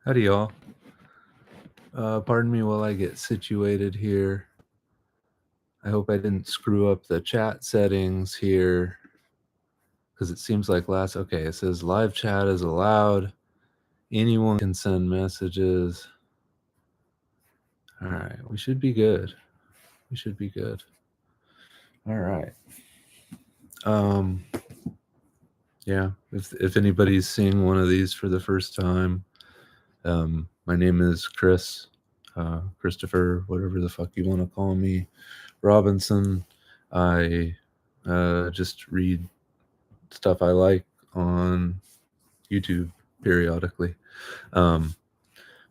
Howdy, y'all. Pardon me while I get situated here. I hope I didn't screw up the chat settings here because it seems like okay, it says live chat is allowed. Anyone can send messages. All right, we should be good. We should be good. All right. Yeah, if anybody's seeing one of these for the first time, my name is Chris, Christopher, whatever the fuck you want to call me, Robinson. I just read stuff I like on YouTube periodically.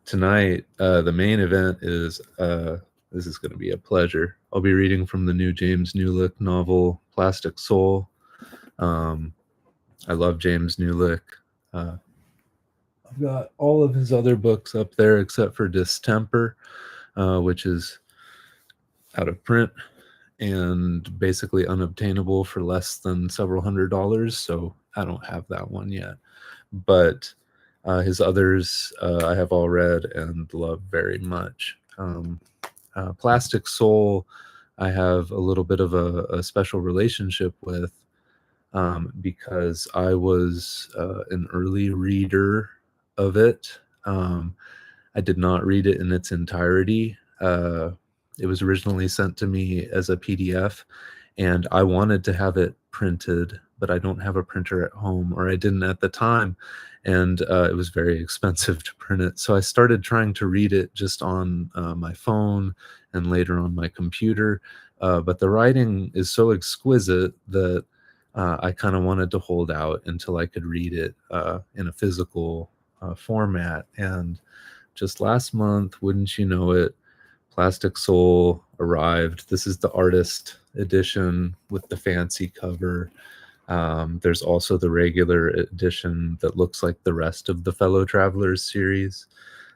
Tonight, the main event is this is going to be a pleasure. I'll be reading from the new James Nulick novel, Plastic Soul. I love James Nulick. I've got all of his other books up there except for Distemper, which is out of print and basically unobtainable for less than several $100s. So I don't have that one yet. But his others I have all read and love very much. Plastic Soul, I have a little bit of a special relationship with because I was an early reader of it. I did not read it in its entirety. It was originally sent to me as a PDF, and I wanted to have it printed, but I don't have a printer at home, or I didn't at the time, and it was very expensive to print it. So I started trying to read it just on my phone and later on my computer. But the writing is so exquisite that I kind of wanted to hold out until I could read it in a physical format. And just last month, wouldn't you know it, Plastic Soul arrived. This is the artist edition with the fancy cover. There's also the regular edition that looks like the rest of the Fellow Travelers series.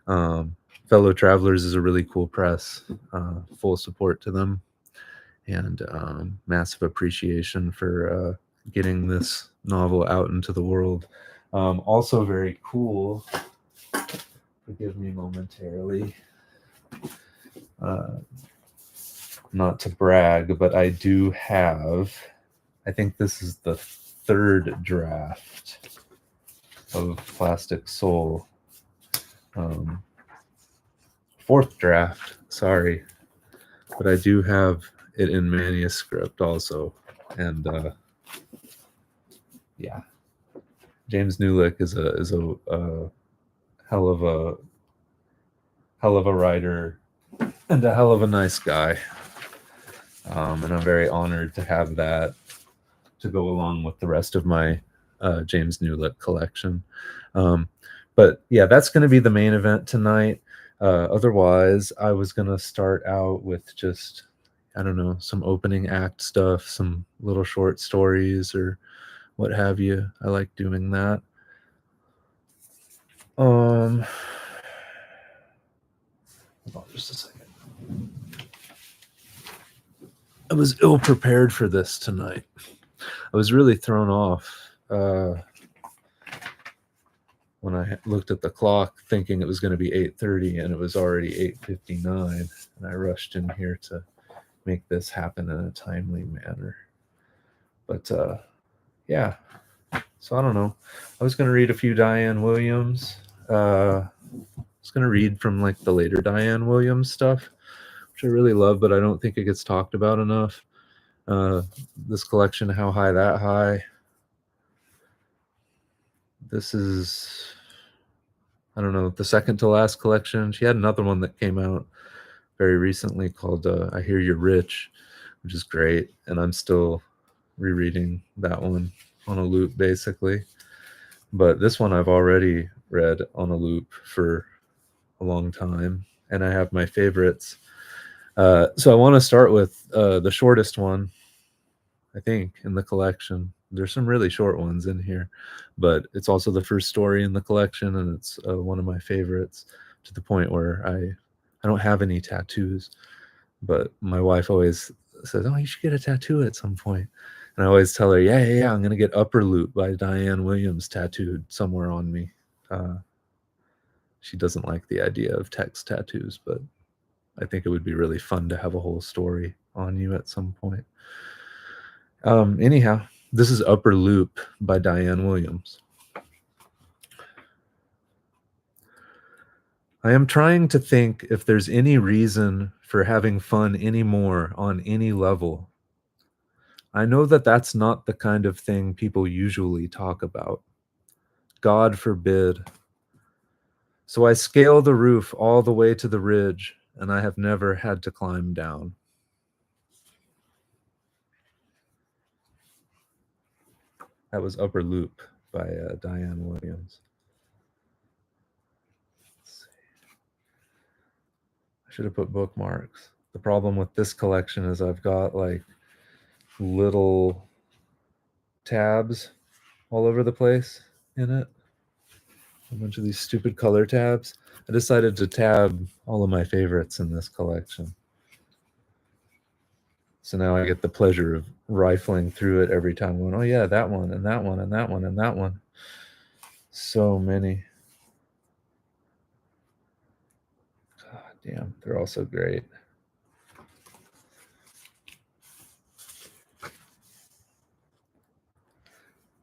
Fellow Travelers is a really cool press. Full support to them, and massive appreciation for getting this novel out into the world. Also very cool. Forgive me momentarily. Not to brag, but I do have, I think this is the third draft of Plastic Soul. Fourth draft, sorry. But I do have it in manuscript also. And yeah. James Nulick is a hell of a writer and a hell of a nice guy. And I'm very honored to have that to go along with the rest of my James Nulick collection. But yeah, that's going to be the main event tonight. Otherwise, I was going to start out with just, I don't know, some opening act stuff, some little short stories or what have you. I like doing that. Hold on just a second. I was ill prepared for this tonight. I was really thrown off when I looked at the clock thinking it was going to be 8:30 and it was already 8:59, and I rushed in here to make this happen in a timely manner. But yeah, so I don't know. I was going to read a few Diane Williams. I was going to read from like the later Diane Williams stuff, which I really love, but I don't think it gets talked about enough. This collection, How High That High. This is, I don't know, the second to last collection. She had another one that came out very recently called I Hear You're Rich, which is great. And I'm still rereading that one on a loop, basically. But this one I've already read on a loop for a long time, and I have my favorites. So I want to start with the shortest one, I think, in the collection. There's some really short ones in here, but it's also the first story in the collection, and it's one of my favorites, to the point where I don't have any tattoos, but my wife always says, "Oh, you should get a tattoo at some point." And I always tell her, yeah, I'm gonna get Upper Loop by Diane Williams tattooed somewhere on me. She doesn't like the idea of text tattoos, but I think it would be really fun to have a whole story on you at some point. Anyhow, this is Upper Loop by Diane Williams. I am trying to think if there's any reason for having fun anymore on any level. I know that that's not the kind of thing people usually talk about. God forbid. So I scale the roof all the way to the ridge, and I have never had to climb down. That was Upper Loop by Diane Williams. I should have put bookmarks. The problem with this collection is I've got like little tabs all over the place in it. A bunch of these stupid color tabs. I decided to tab all of my favorites in this collection. So now I get the pleasure of rifling through it every time, going, oh yeah, that one, and that one, and that one, and that one. So many. God damn, they're all so great.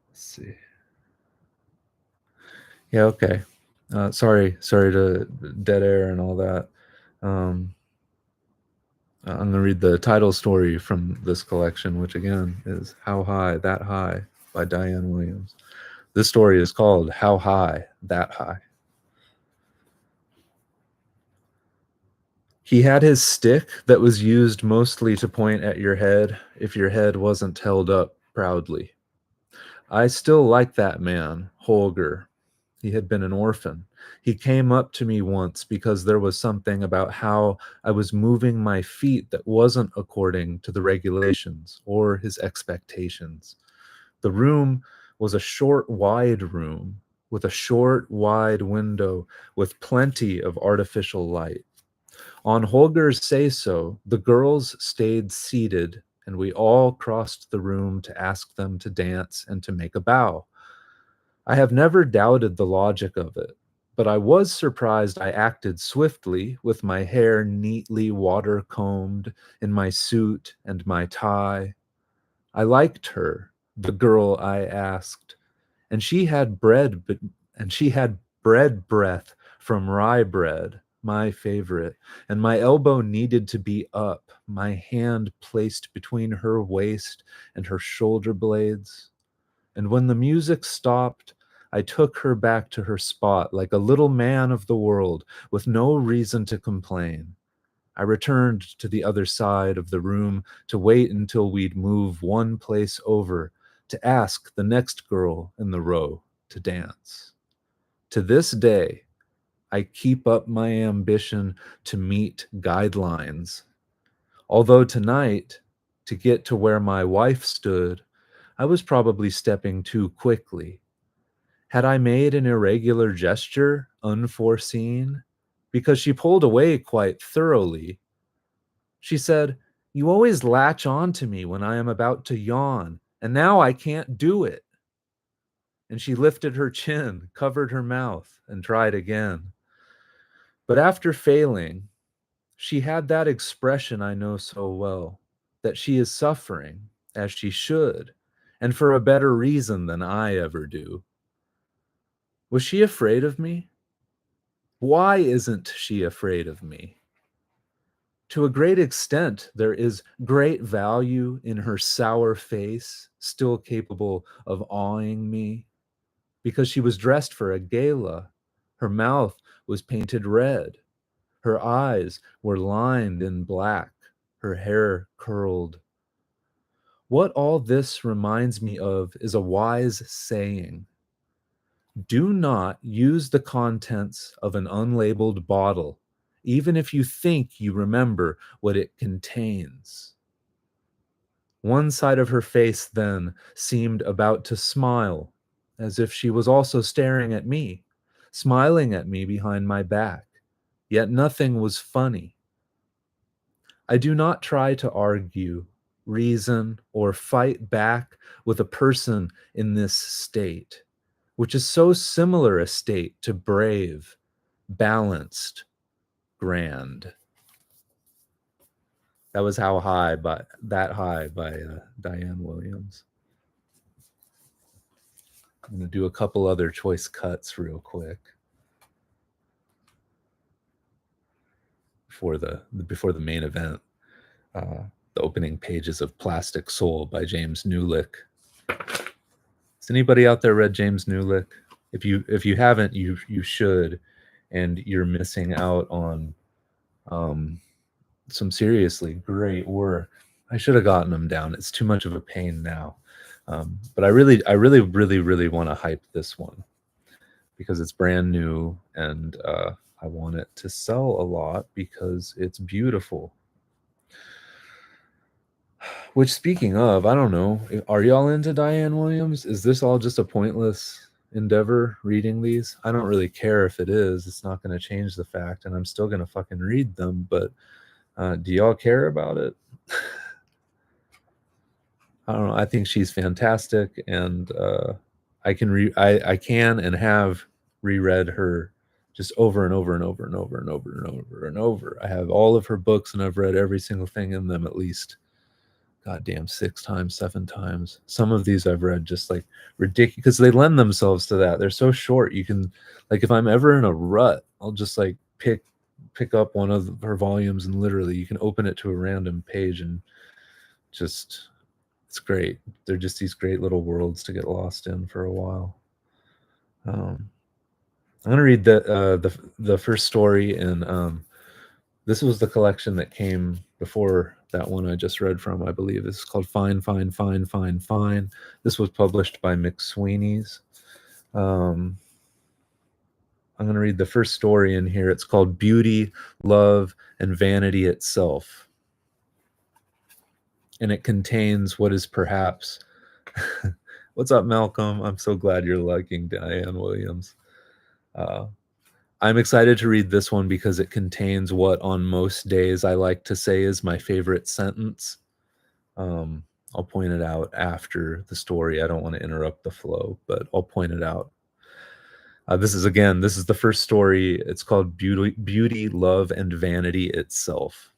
Let's see. Yeah, okay. Sorry to dead air and all that. I'm going to read the title story from this collection, which again is How High, That High by Diane Williams. This story is called How High, That High. He had his stick that was used mostly to point at your head if your head wasn't held up proudly. I still like that man, Holger. He had been an orphan. He came up to me once because there was something about how I was moving my feet that wasn't according to the regulations or his expectations. The room was a short, wide room with a short, wide window with plenty of artificial light. On Holger's say-so, the girls stayed seated, and we all crossed the room to ask them to dance and to make a bow. I have never doubted the logic of it, but I was surprised I acted swiftly with my hair neatly water-combed, in my suit and my tie. I liked her, the girl I asked, and she had bread breath from rye bread, my favorite, and my elbow needed to be up, my hand placed between her waist and her shoulder blades. And when the music stopped, I took her back to her spot like a little man of the world with no reason to complain. I returned to the other side of the room to wait until we'd move one place over to ask the next girl in the row to dance. To this day, I keep up my ambition to meet guidelines. Although tonight, to get to where my wife stood, I was probably stepping too quickly. Had I made an irregular gesture, unforeseen? Because she pulled away quite thoroughly. She said, "You always latch on to me when I am about to yawn, and now I can't do it." And she lifted her chin, covered her mouth, and tried again. But after failing, she had that expression I know so well, that she is suffering, as she should, and for a better reason than I ever do. Was she afraid of me? Why isn't she afraid of me? To a great extent, there is great value in her sour face, still capable of awing me, because she was dressed for a gala. Her mouth was painted red. Her eyes were lined in black, her hair curled. What all this reminds me of is a wise saying. Do not use the contents of an unlabeled bottle, even if you think you remember what it contains. One side of her face then seemed about to smile, as if she was also staring at me, smiling at me behind my back, yet nothing was funny. I do not try to argue, reason, or fight back with a person in this state, which is so similar a state to brave, balanced, grand. That was How High by Diane Williams. I'm going to do a couple other choice cuts real quick before the main event. The opening pages of Plastic Soul by James Nulick. Has anybody out there read James Nulick? If you haven't, you should, and you're missing out on some seriously great work. I should have gotten them down. It's too much of a pain now. But I really want to hype this one because it's brand new and I want it to sell a lot because it's beautiful. Which, speaking of, I don't know, are y'all into Diane Williams? Is this all just a pointless endeavor reading these? I don't really care if it is. It's not going to change the fact, and I'm still going to fucking read them. But do y'all care about it? I don't know. I think she's fantastic, and I can and have reread her just over and over and over and over and over and over and over. I have all of her books, and I've read every single thing in them at least goddamn 6 times, 7 times. Some of these I've read just like ridiculous because they lend themselves to that. They're so short. You can, like, if I'm ever in a rut, I'll just like pick up one of her volumes and literally you can open it to a random page and just, it's great. They're just these great little worlds to get lost in for a while. I'm gonna read the first story in this was the collection that came before that one I just read from, I believe. This is called Fine, Fine, Fine, Fine, Fine. This was published by McSweeney's. I'm going to read the first story in here. It's called Beauty, Love, and Vanity Itself. And it contains what is perhaps... What's up, Malcolm? I'm so glad you're liking Diane Williams. I'm excited to read this one because it contains what on most days I like to say is my favorite sentence. I'll point it out after the story. I don't want to interrupt the flow, but I'll point it out. This is the first story. It's called Beauty, Love, and Vanity Itself.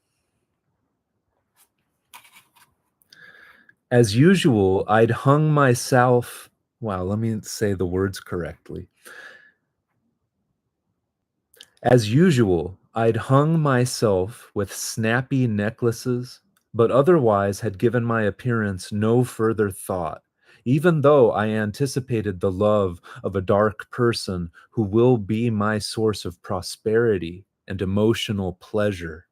As usual, I'd hung myself... Wow, let me say the words correctly. As usual, I'd hung myself with snappy necklaces, but otherwise had given my appearance no further thought, even though I anticipated the love of a dark person who will be my source of prosperity and emotional pleasure.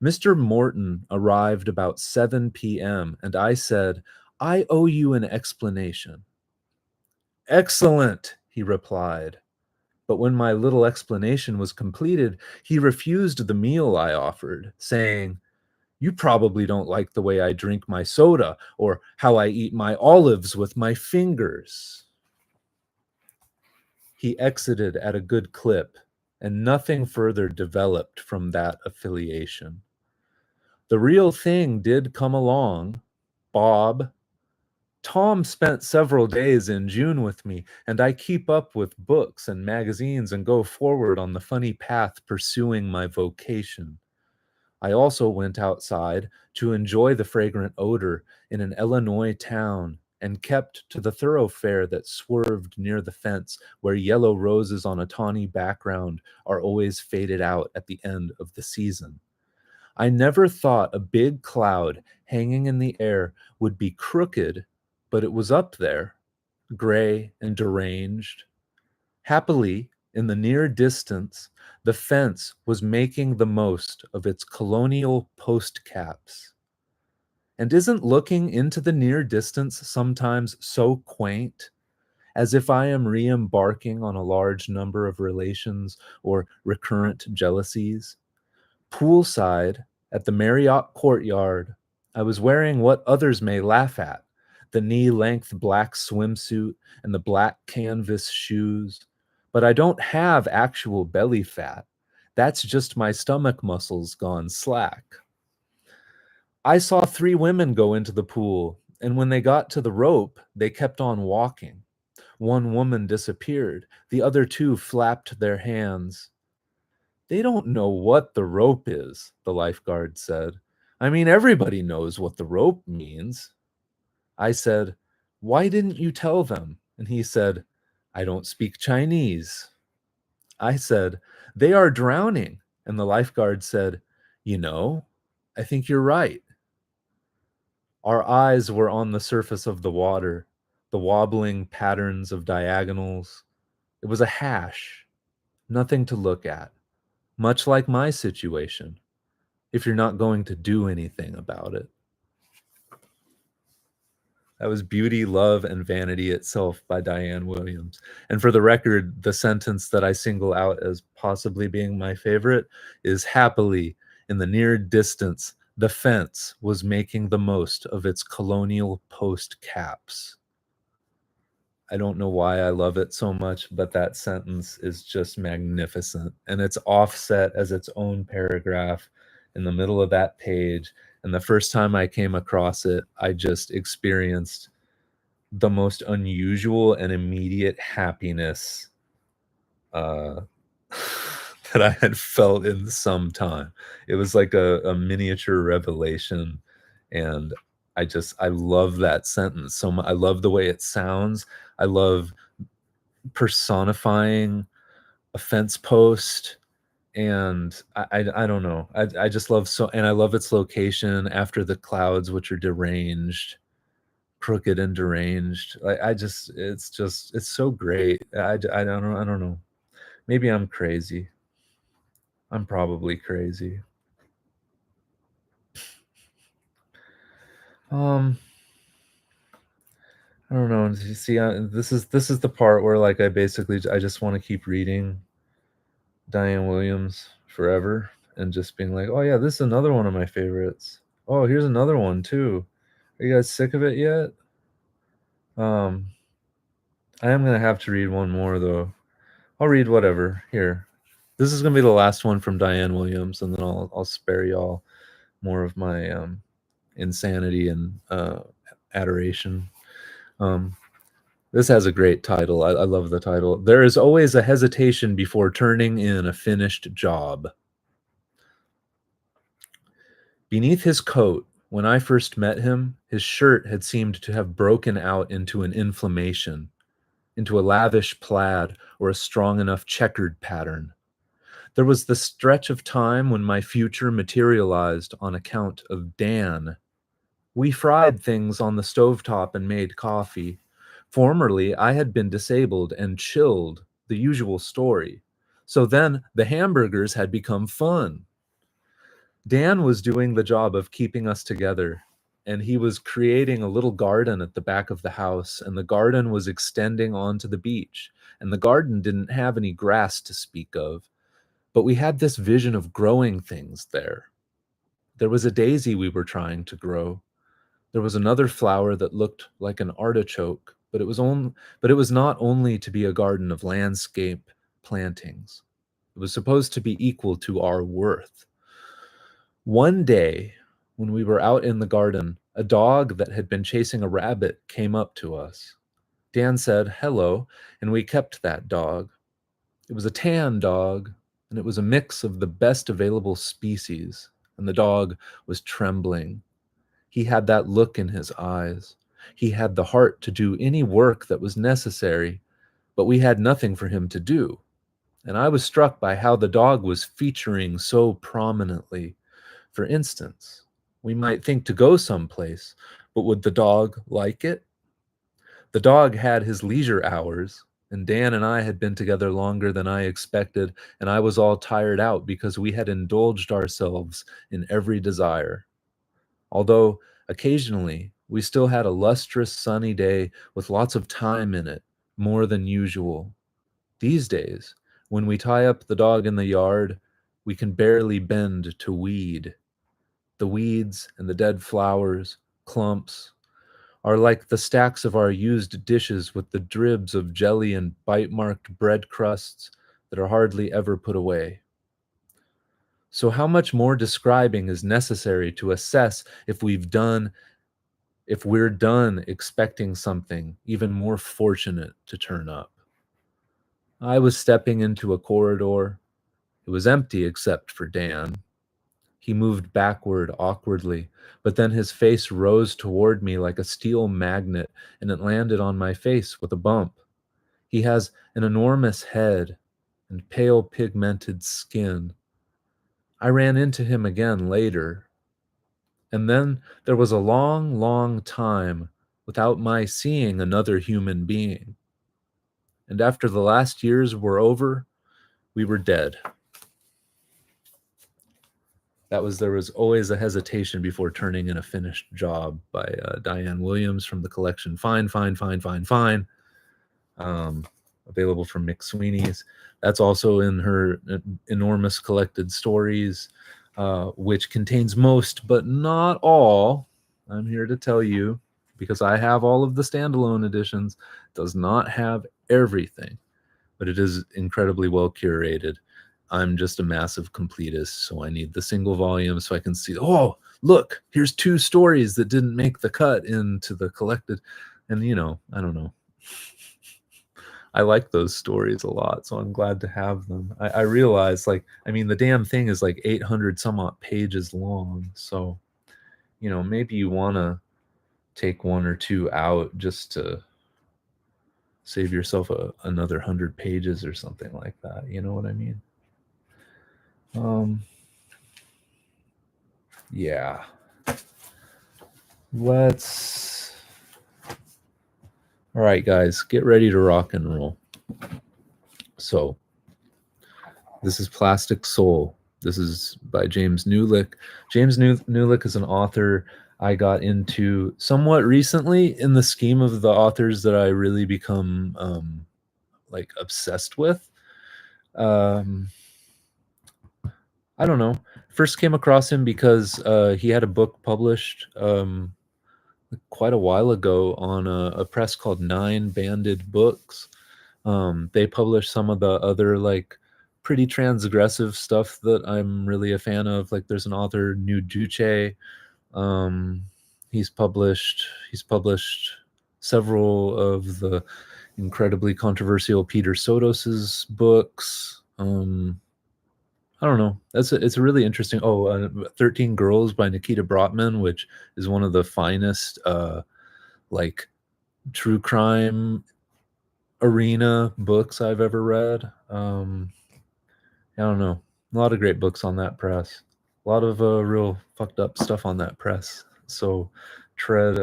Mr. Morton arrived about 7 p.m., and I said, "I owe you an explanation." "Excellent," he replied. But when my little explanation was completed, he refused the meal I offered, saying, "You probably don't like the way I drink my soda or how I eat my olives with my fingers." He exited at a good clip, and nothing further developed from that affiliation. The real thing did come along. Bob. Tom spent several days in June with me, and I keep up with books and magazines and go forward on the funny path pursuing my vocation. I also went outside to enjoy the fragrant odor in an Illinois town and kept to the thoroughfare that swerved near the fence where yellow roses on a tawny background are always faded out at the end of the season. I never thought a big cloud hanging in the air would be crooked, but it was up there, gray and deranged. Happily, in the near distance, the fence was making the most of its colonial post caps. And isn't looking into the near distance sometimes so quaint, as if I am re-embarking on a large number of relations or recurrent jealousies? Poolside, at the Marriott courtyard, I was wearing what others may laugh at, the knee-length black swimsuit and the black canvas shoes. But I don't have actual belly fat. That's just my stomach muscles gone slack. I saw 3 women go into the pool, and when they got to the rope, they kept on walking. One woman disappeared. The other 2 flapped their hands. They don't know what the rope is, the lifeguard said. I mean, everybody knows what the rope means. I said, why didn't you tell them? And he said, I don't speak Chinese. I said, they are drowning. And the lifeguard said, you know, I think you're right. Our eyes were on the surface of the water, the wobbling patterns of diagonals. It was a hash, nothing to look at, much like my situation, if you're not going to do anything about it. That was Beauty, Love, and Vanity Itself by Diane Williams. And for the record, the sentence that I single out as possibly being my favorite is happily, in the near distance, the fence was making the most of its colonial post caps. I don't know why I love it so much, but that sentence is just magnificent. And it's offset as its own paragraph in the middle of that page. And the first time I came across it, I just experienced the most unusual and immediate happiness uh, that I had felt in some time. It was like a miniature revelation. And I love that sentence so much. I love the way it sounds. I love personifying a fence post. And I don't know. I just love so, and I love its location after the clouds, which are deranged, crooked and deranged. It's so great. I don't know. Maybe I'm crazy. I'm probably crazy. Um, I don't know. You see, this is the part where like I just want to keep reading Diane Williams forever and just being like, oh yeah, this is another one of my favorites. Oh, here's another one too. Are you guys sick of it yet? Um, I am gonna have to read one more though. I'll read whatever. Here. This is gonna be the last one from Diane Williams, and then I'll spare y'all more of my insanity and adoration. Um, this has a great title. I love the title. There is always a hesitation before turning in a finished job. Beneath his coat, when I first met him, his shirt had seemed to have broken out into an inflammation, into a lavish plaid or a strong enough checkered pattern. There was the stretch of time when my future materialized on account of Dan. We fried things on the stovetop and made coffee. Formerly, I had been disabled and chilled, the usual story. So then the hamburgers had become fun. Dan was doing the job of keeping us together, and he was creating a little garden at the back of the house, and the garden was extending onto the beach, and the garden didn't have any grass to speak of, but we had this vision of growing things there. There was a daisy we were trying to grow. There was another flower that looked like an artichoke, but it was not only to be a garden of landscape plantings. It was supposed to be equal to our worth. One day, when we were out in the garden, a dog that had been chasing a rabbit came up to us. Dan said, "Hello," and we kept that dog. It was a tan dog, and it was a mix of the best available species, and the dog was trembling. He had that look in his eyes. He had the heart to do any work that was necessary, but we had nothing for him to do. And I was struck by how the dog was featuring so prominently. For instance, we might think to go someplace, but would the dog like it? The dog had his leisure hours, and Dan and I had been together longer than I expected, and I was all tired out because we had indulged ourselves in every desire. Although occasionally we still had a lustrous sunny day with lots of time in it, more than usual. These days, when we tie up the dog in the yard, we can barely bend to weed. The weeds and the dead flowers, clumps, are like the stacks of our used dishes with the dribs of jelly and bite-marked bread crusts that are hardly ever put away. So how much more describing is necessary to assess if we're done expecting something even more fortunate to turn up? I was stepping into a corridor. It was empty except for Dan. He moved backward awkwardly, but then his face rose toward me like a steel magnet, and it landed on my face with a bump. He has an enormous head and pale pigmented skin. I ran into him again later, and then there was a long, long time without my seeing another human being. And after the last years were over, we were dead. There was always a hesitation before turning in a finished job by Diane Williams from the collection Fine, Fine, Fine, Fine, Fine, available from McSweeney's. That's also in her enormous collected stories, which contains most, but not all. I'm here to tell you, because I have all of the standalone editions, does not have everything, but it is incredibly well curated. I'm just a massive completist, so I need the single volume so I can see, oh, look, here's 2 stories that didn't make the cut into the collected. And, I don't know. I like those stories a lot, so I'm glad to have them. I realize, the damn thing is like 800 some odd pages long. So, maybe you want to take 1 or 2 out just to save yourself another 100 pages or something like that. You know what I mean? Yeah. All right, guys, get ready to rock and roll. So, this is Plastic Soul. This is by James Nulick. James Nulick is an author I got into somewhat recently in the scheme of the authors that I really become obsessed with. I don't know. First came across him because he had a book published quite a while ago on a press called Nine Banded Books. They published some of the other pretty transgressive stuff that I'm really a fan of. Like there's an author, New Duce. He's published several of the incredibly controversial Peter Sodos's books. I don't know. It's a really interesting. 13 Girls by Nikita Brotman, which is one of the finest true crime arena books I've ever read. I don't know. A lot of great books on that press. A lot of real fucked up stuff on that press. So tread,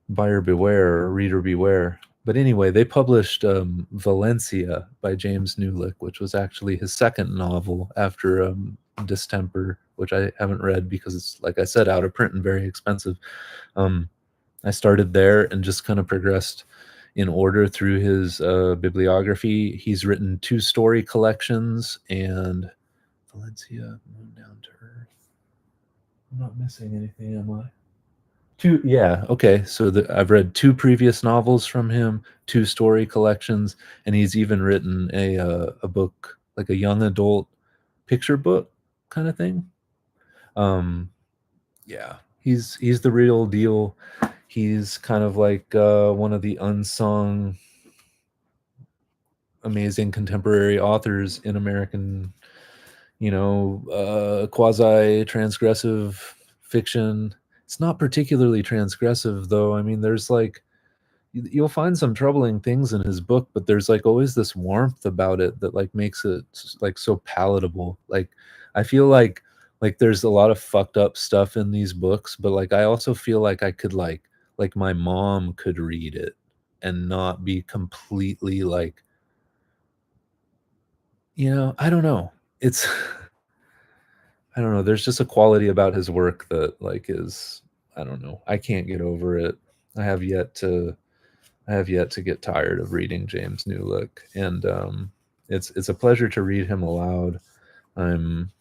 buyer beware or reader beware. But anyway, they published Valencia by James Nulick, which was actually his second novel after Distemper, which I haven't read because it's, like I said, out of print and very expensive. I started there and just kind of progressed in order through his bibliography. He's written 2 story collections and Valencia, Moon Down to Earth. I'm not missing anything, am I? 2, yeah, okay. So I've read 2 previous novels from him, 2 story collections, and he's even written a book, like a young adult picture book kind of thing. Yeah, he's the real deal. He's kind of like one of the unsung amazing contemporary authors in American, quasi transgressive fiction. It's not particularly transgressive though. I mean, there's you'll find some troubling things in his book, but there's always this warmth about it that makes it so palatable. I feel like there's a lot of fucked up stuff in these books, but I also feel like I could like my mom could read it and not be completely I don't know. It's I don't know. There's just a quality about his work that is, I don't know. I can't get over it. I have yet to get tired of reading James Nulick, and it's a pleasure to read him aloud. I'm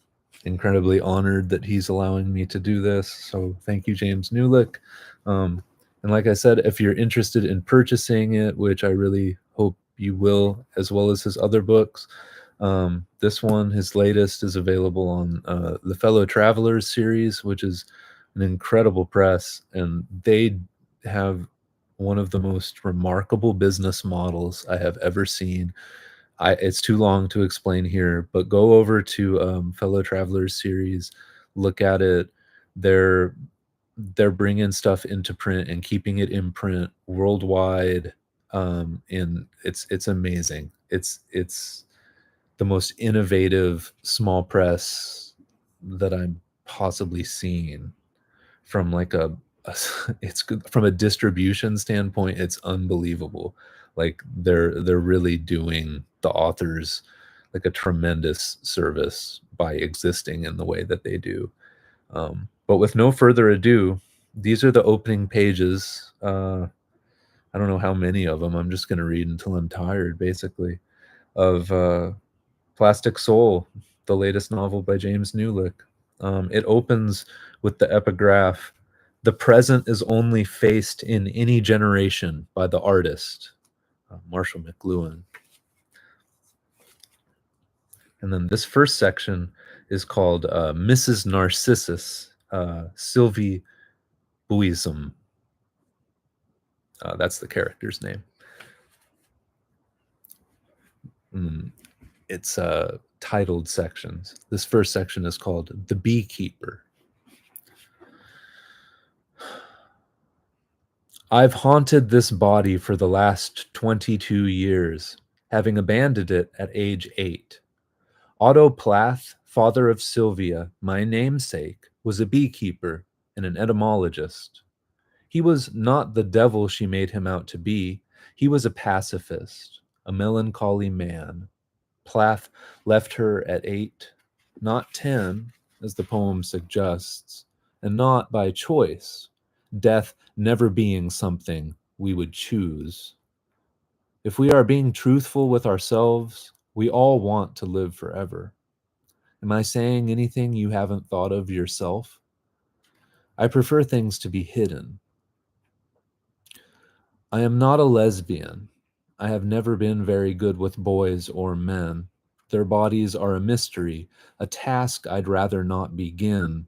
incredibly honored that he's allowing me to do this. So thank you, James Nulick. And like I said, if you're interested in purchasing it, which I really hope you will, as well as his other books, this one, his latest, is available on the Fellow Travelers series, which is an incredible press, and they have one of the most remarkable business models I have ever seen. It's too long to explain here, but go over to Fellow Travelers series, look at it. They're they're bringing stuff into print and keeping it in print worldwide, and it's amazing. It's the most innovative small press that I'm possibly seen from like a it's good from a distribution standpoint. It's unbelievable. Like they're really doing the authors like a tremendous service by existing in the way that they do. But with no further ado, these are the opening pages. I don't know how many of them. I'm just going to read until I'm tired, basically, of Plastic Soul, the latest novel by James Nulick. It opens with the epigraph, "The present is only faced in any generation by the artist," Marshall McLuhan. And then this first section is called Mrs. Narcissus, Sylvie Buisson. That's the character's name. It's titled sections. This first section is called The Beekeeper. I've haunted this body for the last 22 years, having abandoned it at age 8. Otto Plath, father of Sylvia, my namesake, was a beekeeper and an etymologist. He was not the devil she made him out to be. He was a pacifist, a melancholy man. Plath left her at 8, not 10, as the poem suggests, and not by choice, death never being something we would choose. If we are being truthful with ourselves, we all want to live forever. Am I saying anything you haven't thought of yourself? I prefer things to be hidden. I am not a lesbian. I have never been very good with boys or men. Their bodies are a mystery, a task I'd rather not begin.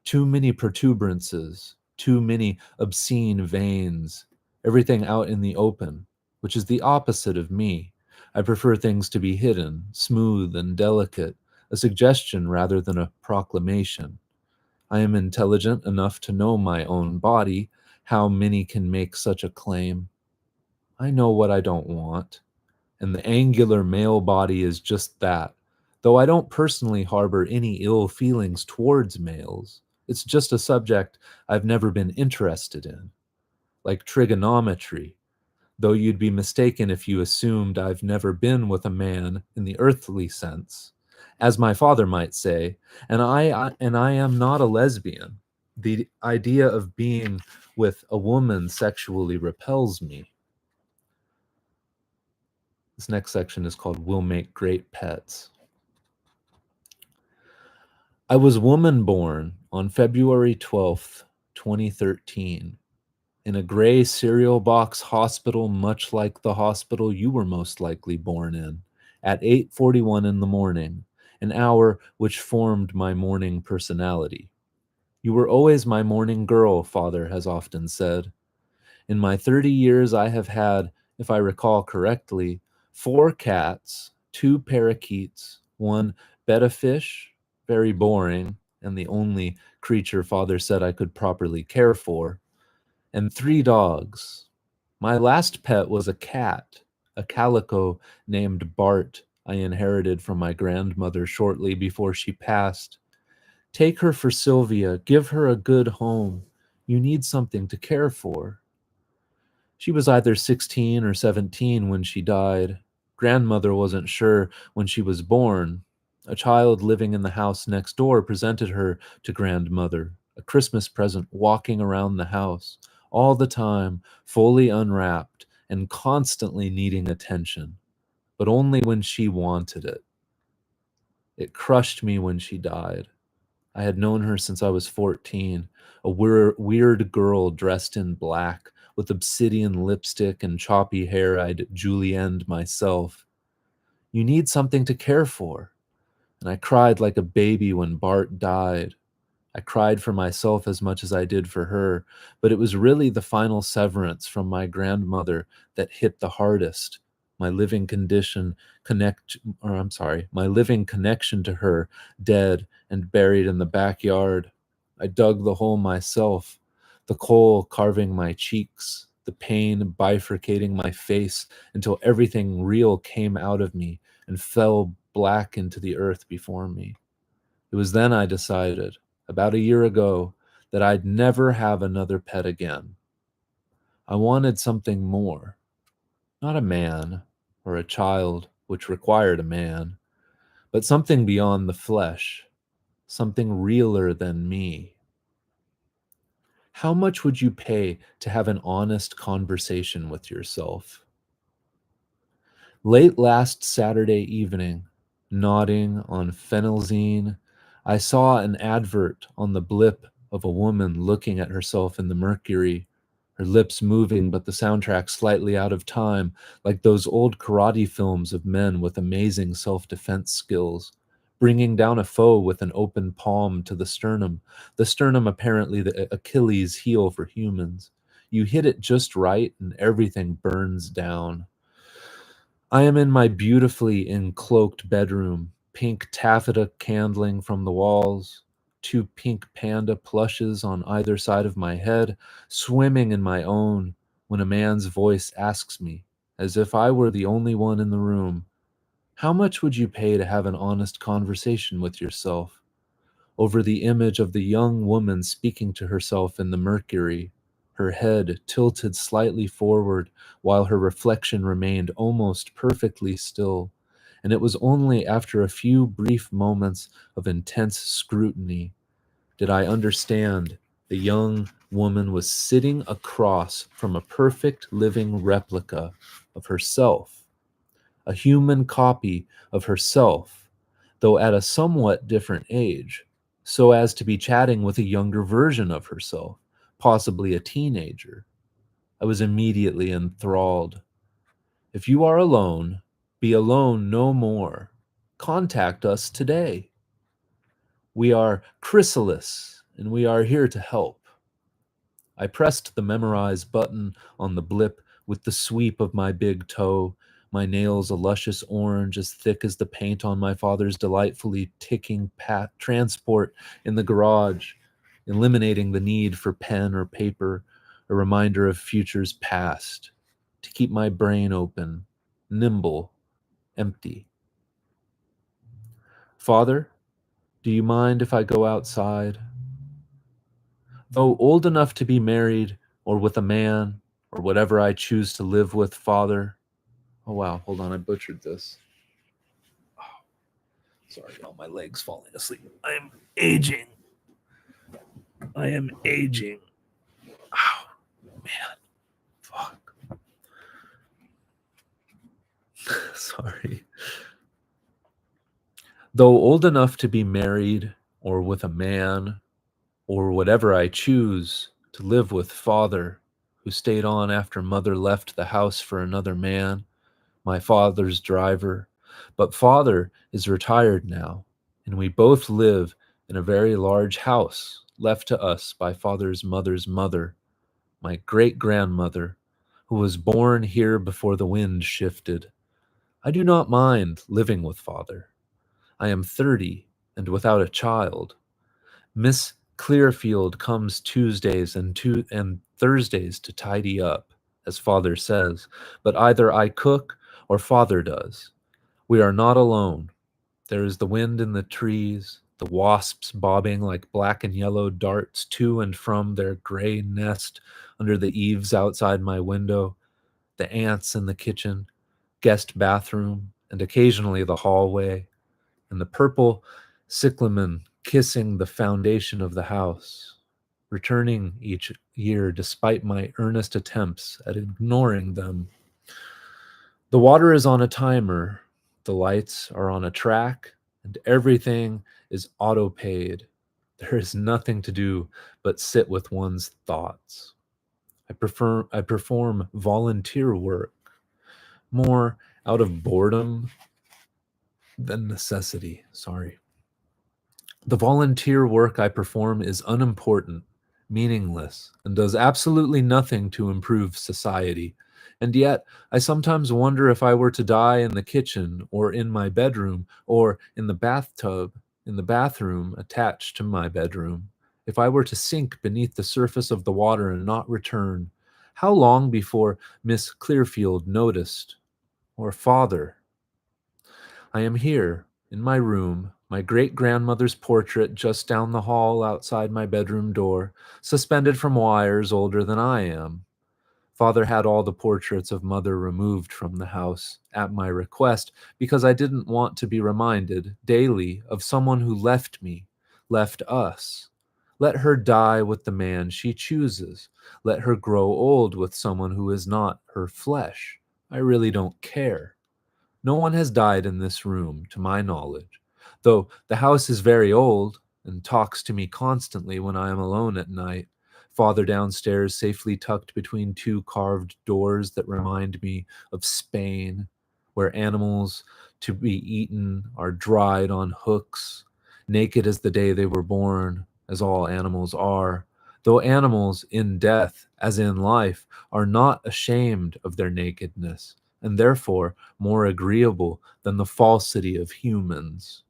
Too many protuberances, too many obscene veins, everything out in the open, which is the opposite of me. I prefer things to be hidden, smooth and delicate, a suggestion rather than a proclamation. I am intelligent enough to know my own body. How many can make such a claim? I know what I don't want, and the angular male body is just that. Though I don't personally harbor any ill feelings towards males, it's just a subject I've never been interested in, like trigonometry, though you'd be mistaken if you assumed I've never been with a man in the earthly sense, as my father might say, and I am not a lesbian. The idea of being with a woman sexually repels me. This next section is called We'll Make Great Pets. I was woman born on February 12th, 2013, in a gray cereal box hospital, much like the hospital you were most likely born in, at 8:41 in the morning, an hour which formed my morning personality. You were always my morning girl, father has often said. In my 30 years, I have had, if I recall correctly, 4 cats, 2 parakeets, 1 betta fish, very boring, and the only creature father said I could properly care for, and 3 dogs. My last pet was a cat, a calico named Bart I inherited from my grandmother shortly before she passed. Take her for Sylvia, give her a good home. You need something to care for. She was either 16 or 17 when she died. Grandmother wasn't sure when she was born. A child living in the house next door presented her to grandmother, a Christmas present walking around the house, all the time, fully unwrapped and constantly needing attention, but only when she wanted it. It crushed me when she died. I had known her since I was 14, a weird girl dressed in black, with obsidian lipstick and choppy hair I'd julienned myself. You need something to care for. And I cried like a baby when Bart died. I cried for myself as much as I did for her, but it was really the final severance from my grandmother that hit the hardest. my living condition my living connection to her dead and buried in the backyard. I dug the hole myself, the coal carving my cheeks, the pain bifurcating my face until everything real came out of me and fell black into the earth before me. It was then I decided, about a year ago, that I'd never have another pet again. I wanted something more. Not a man or a child, which required a man, but something beyond the flesh, something realer than me. How much would you pay to have an honest conversation with yourself? Late last Saturday evening, nodding on phenelzine, I saw an advert on the blip of a woman looking at herself in the mercury, her lips moving but the soundtrack slightly out of time, like those old karate films of men with amazing self-defense skills, bringing down a foe with an open palm to the sternum apparently the Achilles heel for humans. You hit it just right and everything burns down. I am in my beautifully encloaked bedroom, pink taffeta candling from the walls, two pink panda plushes on either side of my head, swimming in my own, when a man's voice asks me, as if I were the only one in the room, how much would you pay to have an honest conversation with yourself? Over the image of the young woman speaking to herself in the mercury, her head tilted slightly forward while her reflection remained almost perfectly still, and it was only after a few brief moments of intense scrutiny did I understand the young woman was sitting across from a perfect living replica of herself, a human copy of herself, though at a somewhat different age, so as to be chatting with a younger version of herself, possibly a teenager. I was immediately enthralled. If you are alone, be alone no more. Contact us today. We are Chrysalis, and we are here to help. I pressed the memorize button on the blip with the sweep of my big toe, my nails a luscious orange as thick as the paint on my father's delightfully ticking transport in the garage, eliminating the need for pen or paper, a reminder of futures past, to keep my brain open, nimble, empty. Father, do you mind if I go outside? Though old enough to be married or with a man or whatever I choose to live with, Father. Oh, wow. Hold on. I butchered this. Oh, sorry. Oh, my leg's falling asleep. I'm aging. I am aging. Oh, man. Fuck. Sorry. Though old enough to be married or with a man or whatever I choose to live with, Father, who stayed on after Mother left the house for another man, my father's driver. But Father is retired now, and we both live in a very large house left to us by Father's mother's mother, my great-grandmother, who was born here before the wind shifted. I do not mind living with Father. I am 30 and without a child. Miss Clearfield comes Tuesdays and Thursdays to tidy up, as Father says, but either I cook or Father does. We are not alone. There is the wind in the trees, the wasps bobbing like black and yellow darts to and from their gray nest under the eaves outside my window, the ants in the kitchen, guest bathroom, and occasionally the hallway, and the purple cyclamen kissing the foundation of the house, returning each year despite my earnest attempts at ignoring them. The water is on a timer, the lights are on a track, and everything is auto-paid. There is nothing to do but sit with one's thoughts. I perform volunteer work, more out of boredom than necessity. Sorry. The volunteer work I perform is unimportant meaningless, and does absolutely nothing to improve society. And yet, I sometimes wonder if I were to die in the kitchen, or in my bedroom, or in the bathtub, in the bathroom attached to my bedroom, if I were to sink beneath the surface of the water and not return, how long before Miss Clearfield noticed, or father? I am here, in my room, my great-grandmother's portrait just down the hall outside my bedroom door, suspended from wires older than I am. Father had all the portraits of mother removed from the house, at my request, because I didn't want to be reminded, daily, of someone who left me, left us. Let her die with the man she chooses. Let her grow old with someone who is not her flesh. I really don't care. No one has died in this room, to my knowledge, though the house is very old and talks to me constantly when I am alone at night. Father downstairs, safely tucked between two carved doors that remind me of Spain, where animals to be eaten are dried on hooks, naked as the day they were born, as all animals are, though animals in death, as in life, are not ashamed of their nakedness, and therefore more agreeable than the falsity of humans.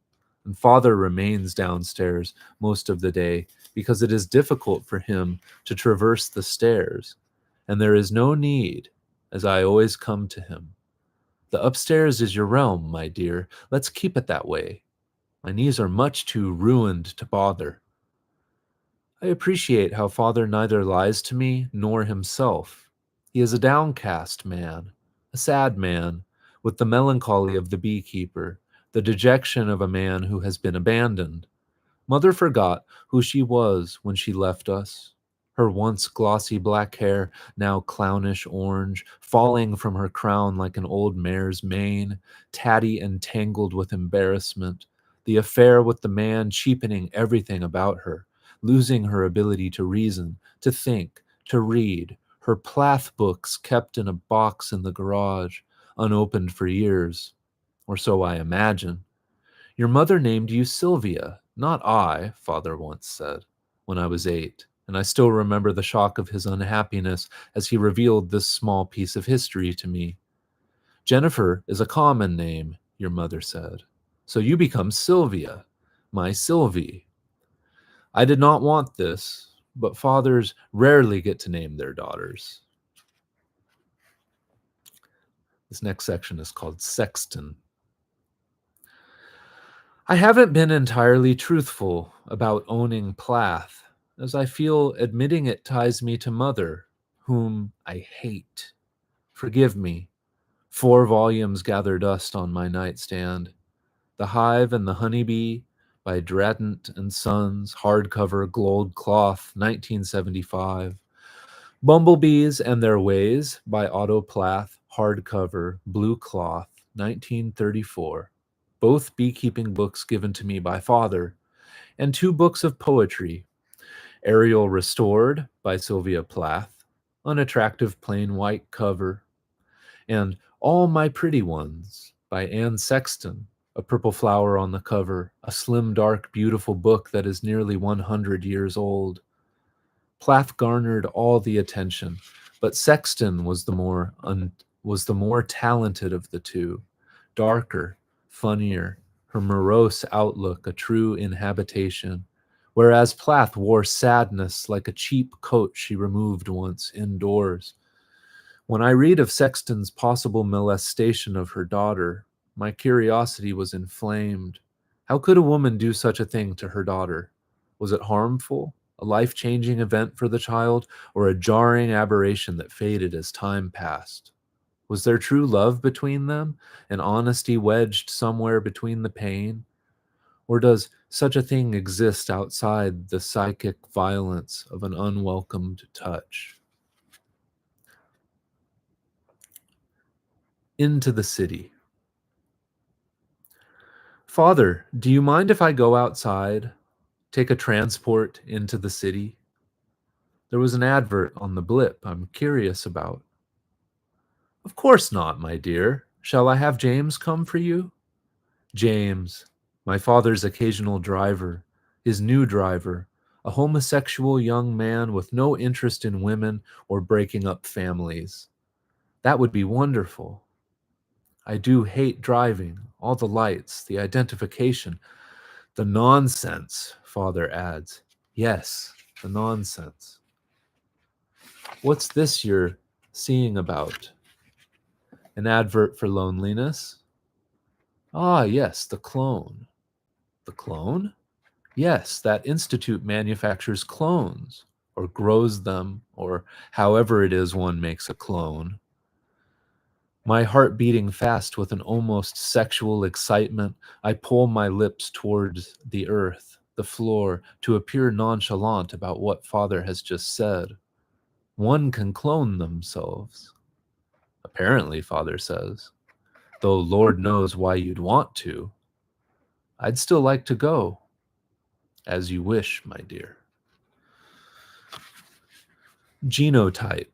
And father remains downstairs most of the day because it is difficult for him to traverse the stairs, and there is no need, as I always come to him. The upstairs is your realm, my dear. Let's keep it that way. My knees are much too ruined to bother. I appreciate how father neither lies to me nor himself. He is a downcast man, a sad man, with the melancholy of the beekeeper, the dejection of a man who has been abandoned. Mother forgot who she was when she left us. Her once glossy black hair, now clownish orange, falling from her crown like an old mare's mane, tatty and tangled with embarrassment. The affair with the man cheapening everything about her, losing her ability to reason, to think, to read. Her Plath books kept in a box in the garage, unopened for years, or so I imagine. Your mother named you Sylvia, not I, father once said, when I was 8, and I still remember the shock of his unhappiness as he revealed this small piece of history to me. Jennifer is a common name, your mother said, so you become Sylvia, my Sylvie. I did not want this, but fathers rarely get to name their daughters. This next section is called Sexton. I haven't been entirely truthful about owning Plath, as I feel admitting it ties me to mother, whom I hate. Forgive me. 4 volumes gather dust on my nightstand. The Hive and the Honeybee by Dradant and Sons, hardcover, gold cloth, 1975. Bumblebees and Their Ways by Otto Plath, hardcover, blue cloth, 1934. Both beekeeping books given to me by father, and 2 books of poetry, Ariel Restored by Sylvia Plath, unattractive plain white cover, and All My Pretty Ones by Anne Sexton, a purple flower on the cover, a slim, dark, beautiful book that is nearly 100 years old. Plath garnered all the attention, but Sexton was the more talented of the two, darker, funnier, her morose outlook a true inhabitation, whereas Plath wore sadness like a cheap coat she removed once indoors. When I read of Sexton's possible molestation of her daughter, my curiosity was inflamed. How could a woman do such a thing to her daughter? Was it harmful, a life-changing event for the child, or a jarring aberration that faded as time passed? Was there true love between them, an honesty wedged somewhere between the pain? Or does such a thing exist outside the psychic violence of an unwelcomed touch? Into the city. Father, do you mind if I go outside, take a transport into the city? There was an advert on the blip I'm curious about. Of course not, my dear. Shall I have James come for you? James, my father's occasional driver, his new driver, a homosexual young man with no interest in women or breaking up families. That would be wonderful. I do hate driving, all the lights, the identification, the nonsense, Father adds. Yes, the nonsense. What's this you're seeing about? An advert for loneliness? Ah, yes, the clone. The clone? Yes, that institute manufactures clones, or grows them, or however it is one makes a clone. My heart beating fast with an almost sexual excitement, I pull my lips towards the earth, the floor, to appear nonchalant about what Father has just said. One can clone themselves. Apparently, Father says, though Lord knows why you'd want to. I'd still like to go. As you wish, my dear. Genotype.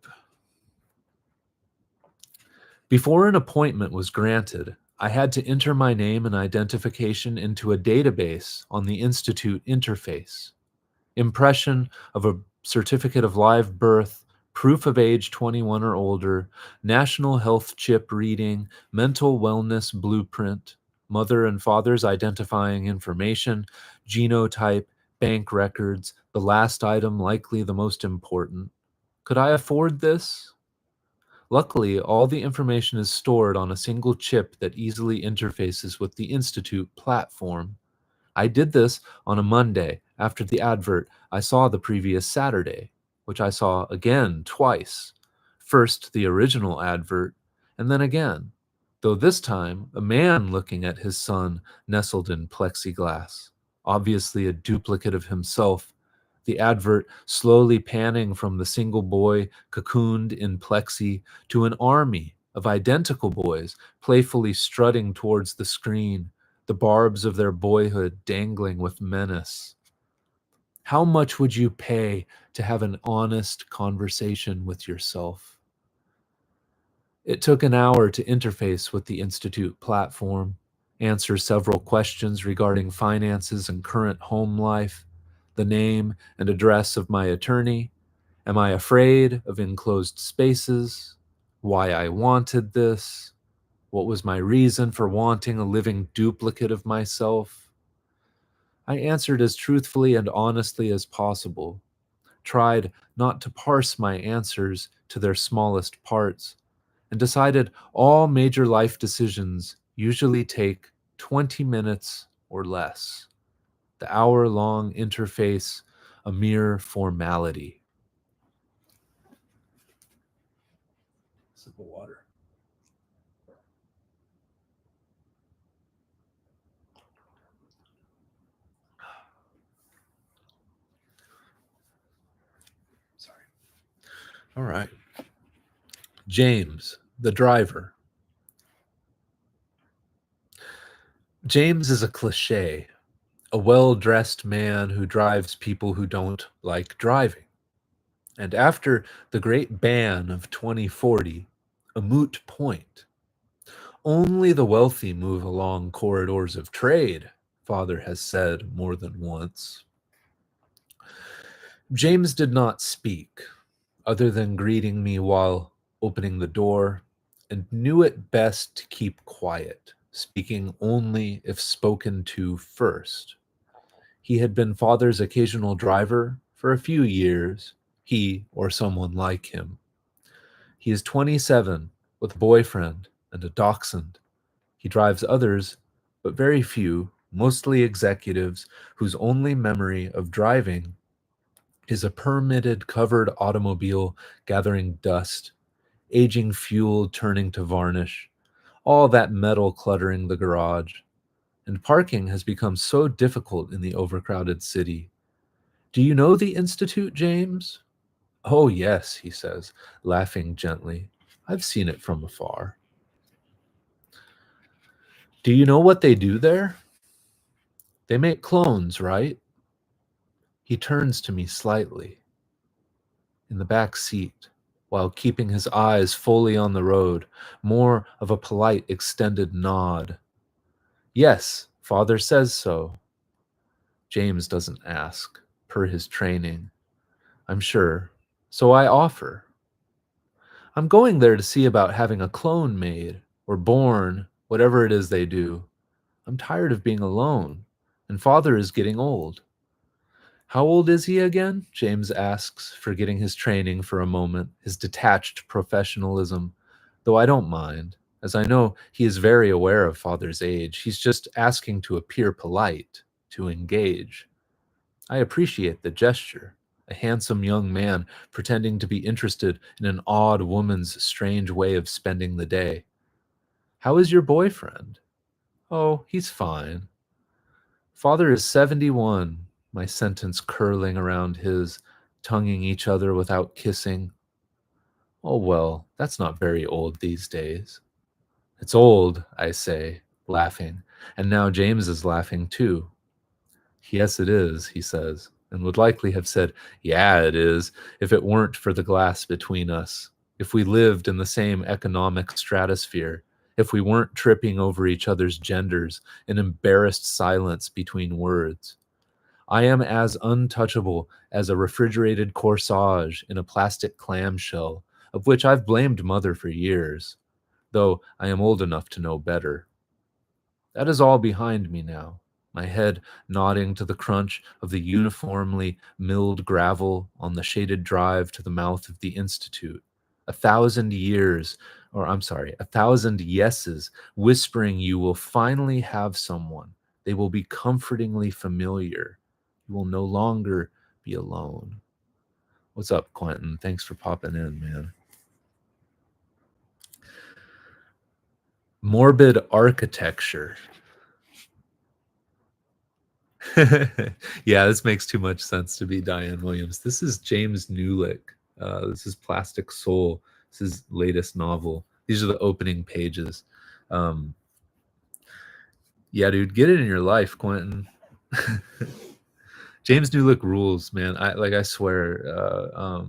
Before an appointment was granted, I had to enter my name and identification into a database on the Institute interface. Impression of a certificate of live birth, proof of age 21 or older, national health chip reading, mental wellness blueprint, mother and father's identifying information, genotype, bank records, the last item likely the most important. Could I afford this? Luckily, all the information is stored on a single chip that easily interfaces with the Institute platform. I did this on a Monday after the advert I saw the previous Saturday, which I saw again twice. First, the original advert, and then again, though this time a man looking at his son nestled in plexiglass, obviously a duplicate of himself, the advert slowly panning from the single boy cocooned in plexi to an army of identical boys playfully strutting towards the screen, the barbs of their boyhood dangling with menace. How much would you pay to have an honest conversation with yourself? It took an hour to interface with the Institute platform, answer several questions regarding finances and current home life, the name and address of my attorney, am I afraid of enclosed spaces, why I wanted this, what was my reason for wanting a living duplicate of myself? I answered as truthfully and honestly as possible, tried not to parse my answers to their smallest parts, and decided all major life decisions usually take 20 minutes or less. The hour-long interface, a mere formality. Sip of water. Sorry. All right. James, the driver. James is a cliche, a well-dressed man who drives people who don't like driving. And after the great ban of 2040, a moot point. Only the wealthy move along corridors of trade, Father has said more than once. James did not speak, other than greeting me while opening the door, and knew it best to keep quiet, speaking only if spoken to first. He had been Father's occasional driver for a few years, he or someone like him. He is 27, with a boyfriend and a dachshund. He drives others, but very few, mostly executives, whose only memory of driving is a permitted covered automobile gathering dust, aging fuel turning to varnish, all that metal cluttering the garage. And parking has become so difficult in the overcrowded city. Do you know the Institute, James? Oh, yes, he says, laughing gently. I've seen it from afar. Do you know what they do there? They make clones, right? He turns to me slightly. In the back seat, while keeping his eyes fully on the road, more of a polite extended nod. Yes, Father says so. James doesn't ask. per his training, I'm sure. So I offer. I'm going there to see about having a clone made or born, whatever it is they do. I'm tired of being alone, and father is getting old. How old is he again? James asks, forgetting his training for a moment, his detached professionalism, though I don't mind, as I know he is very aware of father's age. He's just asking to appear polite, to engage. I appreciate the gesture. A handsome young man pretending to be interested in an odd woman's strange way of spending the day. How is your boyfriend? Oh, he's fine. Father is 71, my sentence curling around his, tonguing each other without kissing. Oh, well, that's not very old these days. It's old, I say, laughing, and now James is laughing too. Yes, it is, he says, and would likely have said, yeah, it is, if it weren't for the glass between us, if we lived in the same economic stratosphere, if we weren't tripping over each other's genders in embarrassed silence between words. I am as untouchable as a refrigerated corsage in a plastic clamshell, of which I've blamed mother for years, though I am old enough to know better. That is all behind me now, my head nodding to the crunch of the uniformly milled gravel on the shaded drive to the mouth of the Institute. 1,000 years, or I'm sorry, 1,000 yeses whispering you will finally have someone. They will be comfortingly familiar. You will no longer be alone. What's up, Quentin? Thanks for popping in, man. Morbid architecture. Yeah, this makes too much sense to be Diane Williams. This is James Nulick. This is Plastic Soul. This is his latest novel. These are the opening pages. Yeah, dude, get it in your life, Quentin. James Nulick rules, man. I swear.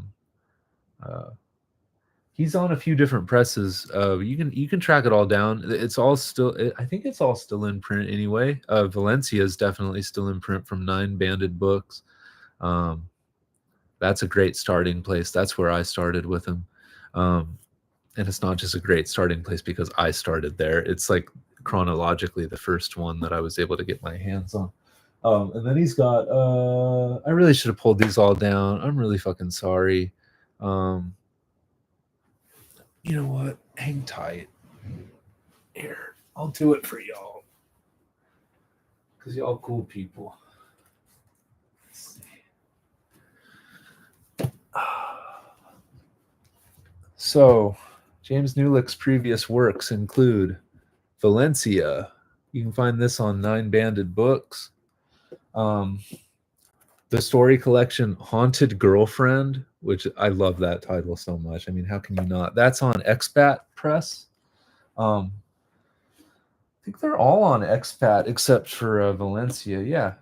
He's on a few different presses. You can track it all down. It's all still. I think it's all still in print anyway. Valencia is definitely still in print from 9 Banded Books. That's a great starting place. That's where I started with him. And it's not just a great starting place because I started there. It's like chronologically the first one that I was able to get my hands on. And then he's got. I really should have pulled these all down. I'm really fucking sorry. You know what? Hang tight. Here, I'll do it for y'all. Because y'all cool people. Let's see. So, James Nulick's previous works include Valencia. You can find this on 9 Banded Books. The story collection Haunted Girlfriend, which I love that title so much. I mean, how can you not? That's on Expat Press. I think they're all on Expat except for Valencia. Yeah.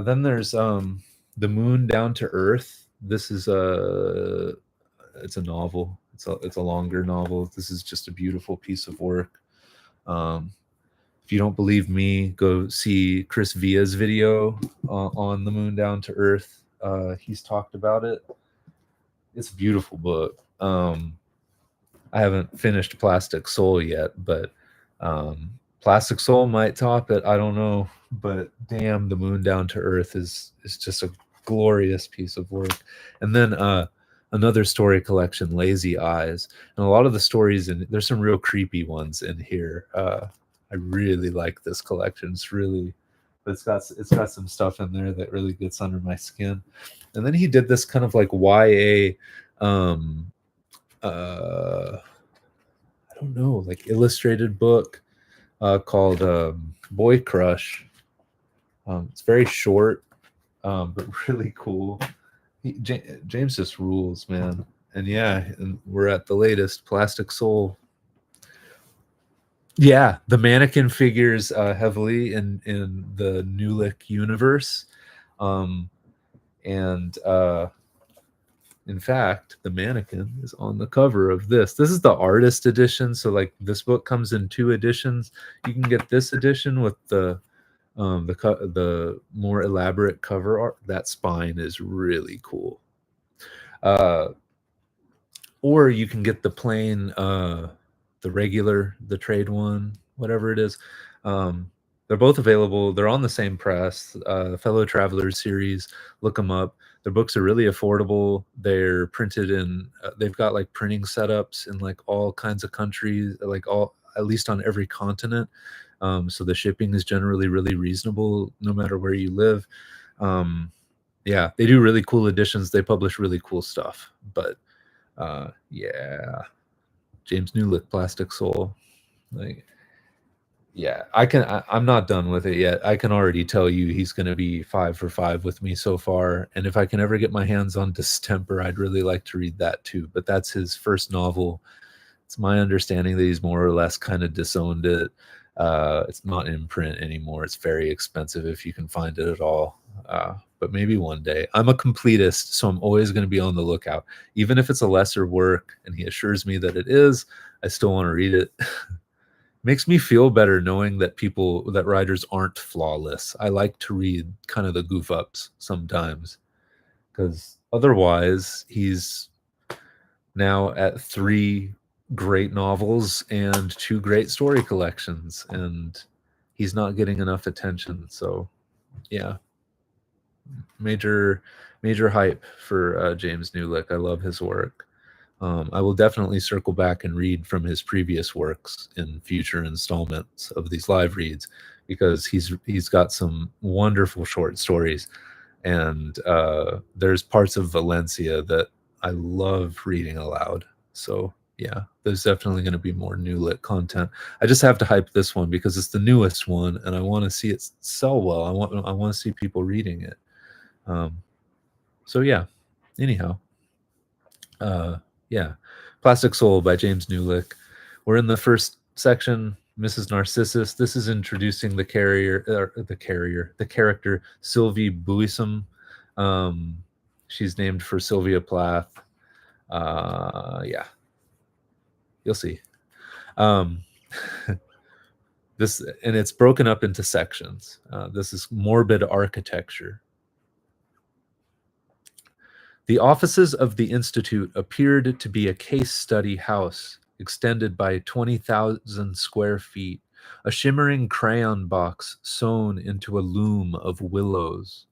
Then there's The Moon Down to Earth. This is it's a novel. It's a longer novel. This is just a beautiful piece of work. If you don't believe me, go see Chris Villa's video on The Moon Down to Earth. He's talked about it. It's a beautiful book. I haven't finished Plastic Soul yet, but Plastic Soul might top it. I don't know, but damn, The Moon Down to Earth is just a glorious piece of work. And then another story collection, Lazy Eyes, and a lot of the stories, and there's some real creepy ones in here. I really like this collection. It's got some stuff in there that really gets under my skin. And then he did this kind of like YA, I don't know, like illustrated book called Boy Crush. It's very short, but really cool. James just rules, man. And yeah, and we're at the latest, Plastic Soul. Yeah, the mannequin figures heavily in the Nulick universe, and in fact, the mannequin is on the cover of this. This is the artist edition, so like this book comes in 2 editions. You can get this edition with the The more elaborate cover art, that spine is really cool. Uh, or you can get the plain, the regular, the trade one, whatever it is. They're both available. They're on the same press, Fellow Travelers series. Look them up. Their books are really affordable. They're printed in. They've got like printing setups in like all kinds of countries, like all at least on every continent. So the shipping is generally really reasonable, no matter where you live. Yeah, they do really cool editions. They publish really cool stuff. But yeah, James Nulick, Plastic Soul. Like, yeah, I'm not done with it yet. I can already tell you he's going to be 5 for 5 with me so far. And if I can ever get my hands on Distemper, I'd really like to read that too. But that's his first novel. It's my understanding that he's more or less kind of disowned it. It's not in print anymore. It's very expensive if you can find it at all. But maybe one day. I'm a completist, so I'm always going to be on the lookout. Even if it's a lesser work and he assures me that it is, I still want to read it. Makes me feel better knowing that writers aren't flawless. I like to read kind of the goof ups sometimes, because otherwise he's now at 3 great novels and 2 great story collections, and he's not getting enough attention. So yeah, major hype for James Nulick. I love his work. I will definitely circle back and read from his previous works in future installments of these live reads, because he's got some wonderful short stories, and there's parts of Valencia that I love reading aloud. So yeah, there's definitely going to be more Nulick content. I just have to hype this one because it's the newest one, and I want to see it sell well. I want to see people reading it. So yeah. Anyhow, yeah, Plastic Soul by James Nulick. We're in the first section, Mrs. Narcissus. This is introducing the character Sylvie Buissam. She's named for Sylvia Plath. Yeah, you'll see. This, and it's broken up into sections. This is morbid architecture. The offices of the Institute appeared to be a case study house extended by 20,000 square feet, a shimmering crayon box sewn into a loom of willows.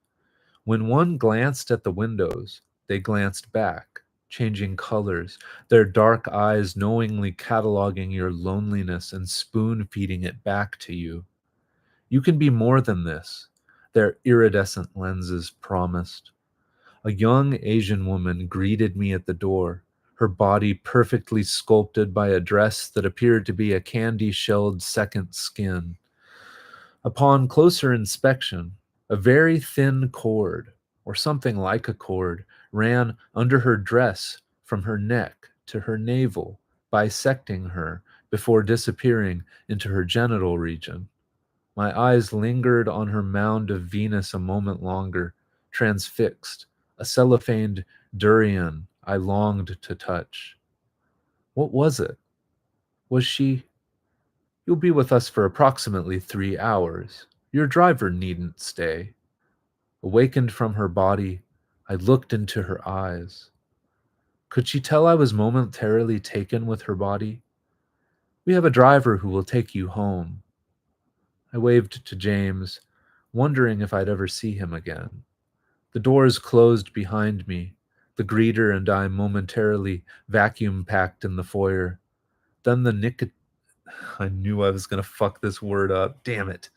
When one glanced at the windows, they glanced back, changing colors, their dark eyes knowingly cataloging your loneliness and spoon-feeding it back to you. You can be more than this, their iridescent lenses promised. A young Asian woman greeted me at the door, her body perfectly sculpted by a dress that appeared to be a candy-shelled second skin. Upon closer inspection, a very thin cord, or something like a cord, ran under her dress from her neck to her navel, bisecting her before disappearing into her genital region. My eyes lingered on her mound of Venus a moment longer, transfixed, a cellophaned durian I longed to touch. What was it? Was she? You'll be with us for approximately 3 hours. Your driver needn't stay. Awakened from her body, I looked into her eyes. Could she tell I was momentarily taken with her body? We have a driver who will take you home. I waved to James, wondering if I'd ever see him again. The doors closed behind me. The greeter and I momentarily vacuum-packed in the foyer. Then the I knew I was going to fuck this word up. Damn it.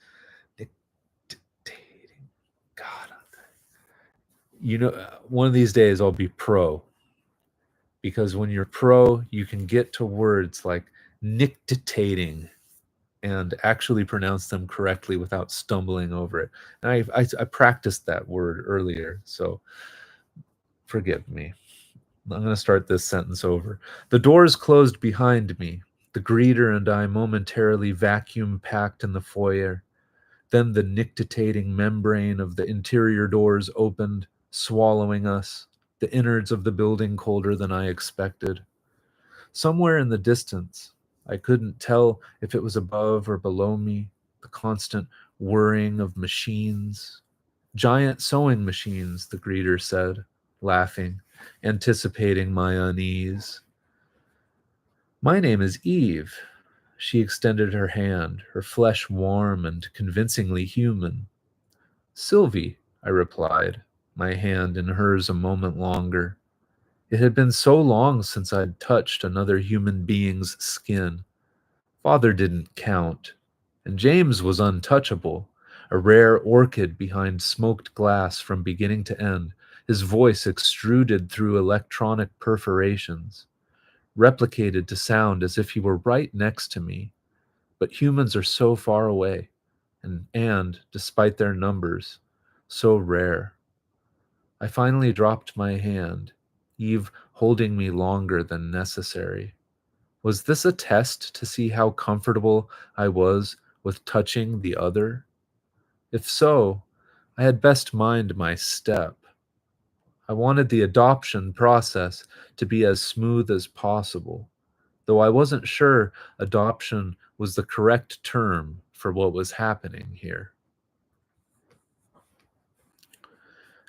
Nictitating. God. You know, one of these days I'll be pro. Because when you're pro, you can get to words like nictitating and actually pronounce them correctly without stumbling over it. And I practiced that word earlier, so forgive me. I'm going to start this sentence over. The doors closed behind me. The greeter and I momentarily vacuum-packed in the foyer. Then the nictitating membrane of the interior doors opened, swallowing us, the innards of the building colder than I expected. Somewhere in the distance, I couldn't tell if it was above or below me, the constant whirring of machines. Giant sewing machines, the greeter said, laughing, anticipating my unease. My name is Eve. She extended her hand, her flesh warm and convincingly human. Sylvie, I replied, my hand in hers a moment longer. It had been so long since I'd touched another human being's skin. Father didn't count, and James was untouchable, a rare orchid behind smoked glass from beginning to end, his voice extruded through electronic perforations, replicated to sound as if he were right next to me. But humans are so far away, and despite their numbers, so rare. I finally dropped my hand, Eve holding me longer than necessary. Was this a test to see how comfortable I was with touching the other? If so, I had best mind my step. I wanted the adoption process to be as smooth as possible, though I wasn't sure adoption was the correct term for what was happening here.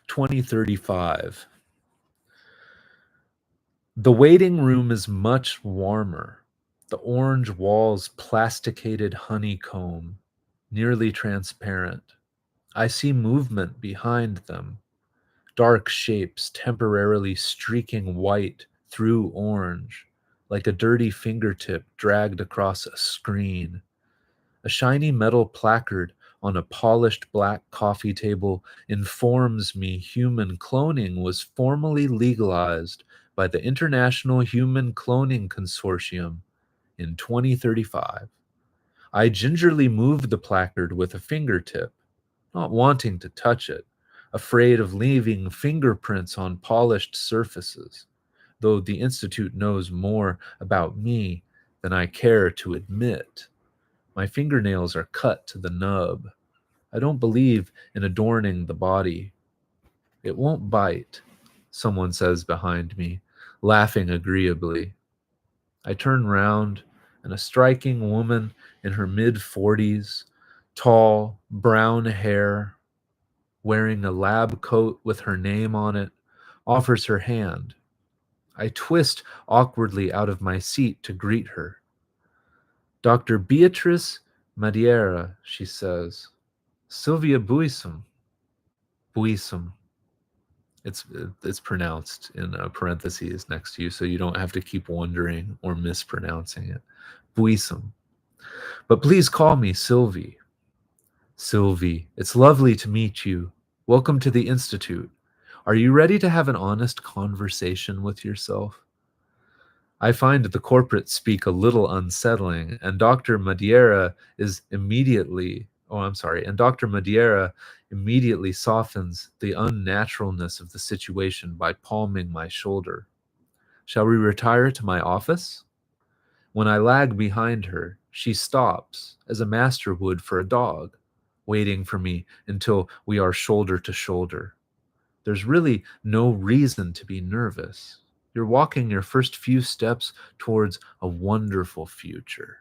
2035. The waiting room is much warmer. The orange walls plasticated honeycomb, nearly transparent. I see movement behind them, dark shapes temporarily streaking white through orange, like a dirty fingertip dragged across a screen. A shiny metal placard on a polished black coffee table informs me human cloning was formally legalized by the International Human Cloning Consortium in 2035. I gingerly moved the placard with a fingertip, not wanting to touch it, afraid of leaving fingerprints on polished surfaces, though the Institute knows more about me than I care to admit. My fingernails are cut to the nub. I don't believe in adorning the body. It won't bite, someone says behind me, laughing agreeably. I turn round, and a striking woman in her mid-40s, tall, brown hair, wearing a lab coat with her name on it, offers her hand. I twist awkwardly out of my seat to greet her. Dr. Beatrice Madeira, she says. Sylvia Buisson. Buisson. It's pronounced in parentheses next to you, so you don't have to keep wondering or mispronouncing it. Buisson. But please call me Sylvie. Sylvie, it's lovely to meet you. Welcome to the Institute. Are you ready to have an honest conversation with yourself? I find the corporate speak a little unsettling, and Dr. Madeira immediately softens the unnaturalness of the situation by palming my shoulder. Shall we retire to my office? When I lag behind her, she stops, as a master would for a dog, waiting for me until we are shoulder to shoulder. There's really no reason to be nervous. You're walking your first few steps towards a wonderful future.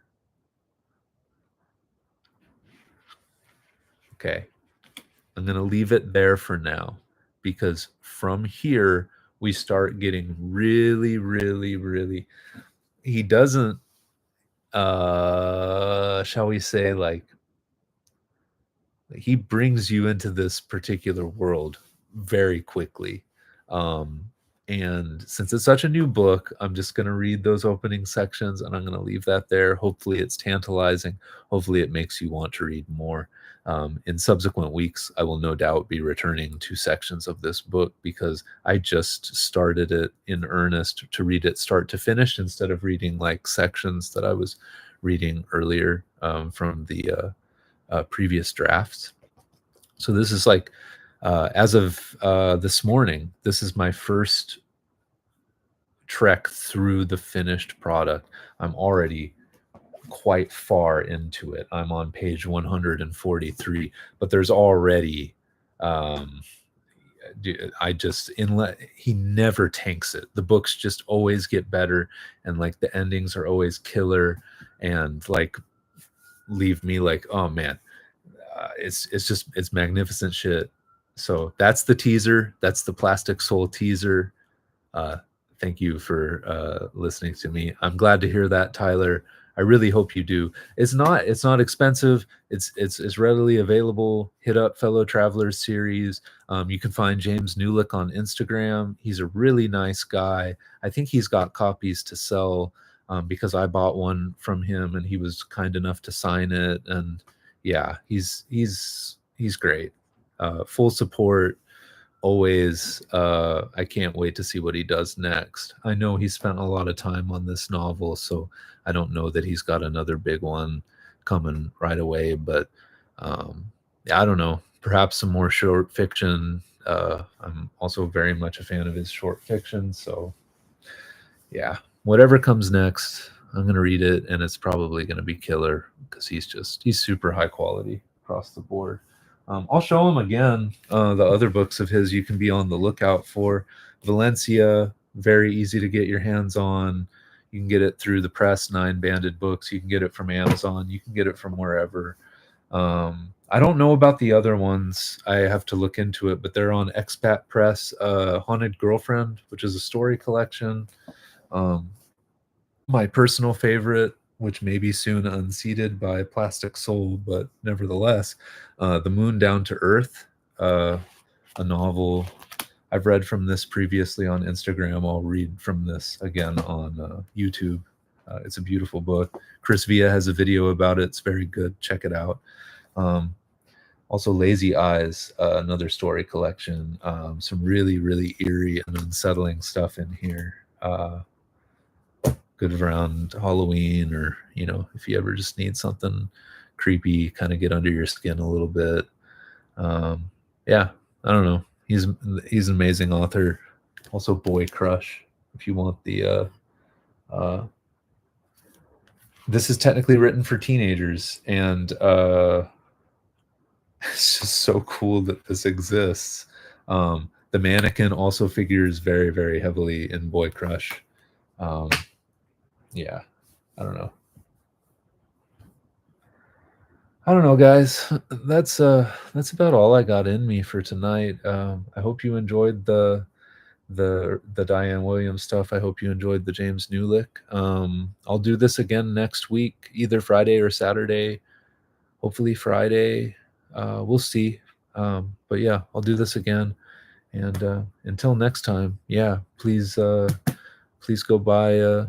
Okay, I'm going to leave it there for now, because from here we start getting really, really, really, he doesn't, shall we say, like, he brings you into this particular world very quickly. And since it's such a new book, I'm just going to read those opening sections and I'm going to leave that there. Hopefully it's tantalizing. Hopefully it makes you want to read more. In subsequent weeks, I will no doubt be returning to sections of this book because I just started it in earnest to read it start to finish instead of reading like sections that I was reading earlier from the previous drafts. So this is like, as of this morning, this is my first trek through the finished product. I'm already quite far into it. I'm on page 143, but there's already, he never tanks it. The books just always get better, and like the endings are always killer, and like leave me like, oh man, it's magnificent shit. So that's the teaser. That's the Plastic Soul teaser. Uh, thank you for listening to me. I'm glad to hear that, Tyler. I really hope you do. It's not expensive. It's readily available. Hit up Fellow Travelers series. You can find James Nulick on Instagram. He's a really nice guy. I think he's got copies to sell because I bought one from him and he was kind enough to sign it. And yeah, he's great. Full support always. I can't wait to see what he does next. I know he spent a lot of time on this novel, so I don't know that he's got another big one coming right away, but yeah, I don't know, perhaps some more short fiction. I'm also very much a fan of his short fiction, so yeah, whatever comes next, I'm gonna read it, and it's probably gonna be killer because he's super high quality across the board. I'll show him again the other books of his you can be on the lookout for. Valencia, very easy to get your hands on. You can get it through the press, 9 Banded Books. You can get it from Amazon. You can get it from wherever. I don't know about the other ones. I have to look into it, but they're on Expat Press. Haunted Girlfriend, which is a story collection. My personal favorite, which may be soon unseated by Plastic Soul, but nevertheless, The Moon Down to Earth, a novel. I've read from this previously on Instagram. I'll read from this again on YouTube. It's a beautiful book. Chris Villa has a video about it. It's very good. Check it out. Also, Lazy Eyes, another story collection. Some really, really eerie and unsettling stuff in here. Good around Halloween, or if you ever just need something creepy, kind of get under your skin a little bit. Yeah, I don't know. He's an amazing author. Also, Boy Crush, if you want the this is technically written for teenagers, and it's just so cool that this exists. The mannequin also figures very, very heavily in Boy Crush. Yeah, I don't know. Guys. That's about all I got in me for tonight. I hope you enjoyed the Diane Williams stuff. I hope you enjoyed the James Nulick. I'll do this again next week, either Friday or Saturday. Hopefully Friday. We'll see. But yeah, I'll do this again. And until next time, yeah, please go buy